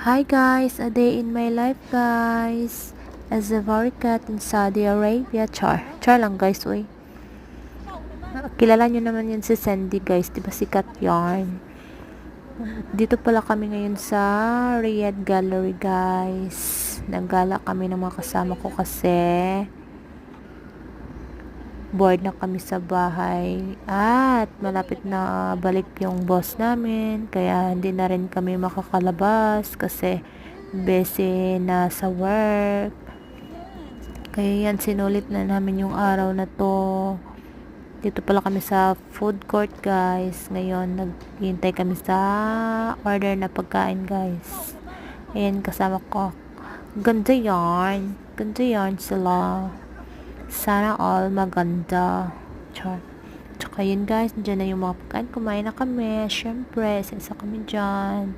Hi guys, a day in my life guys. As a cat in Saudi Arabia. Char lang guys, uy. Kilala nyo naman yun si Sandy guys, diba sikat yarn. Dito pala kami ngayon sa Riyadh Gallery guys. Naggala kami ng mga kasama ko kasi bored na kami sa bahay at malapit na balik yung boss namin kaya hindi na rin kami makakalabas kasi busy na sa work. Kaya yan, sinulit na namin yung araw na to. Dito pala kami sa food court guys. Ngayon naghihintay kami sa order na pagkain guys. Ayan, kasama ko. Ganda yan sila. Sana all maganda. Char. Tsaka yun guys, dyan na yung mga pagkain. Kumain na kami. Syempre, isa kami dyan.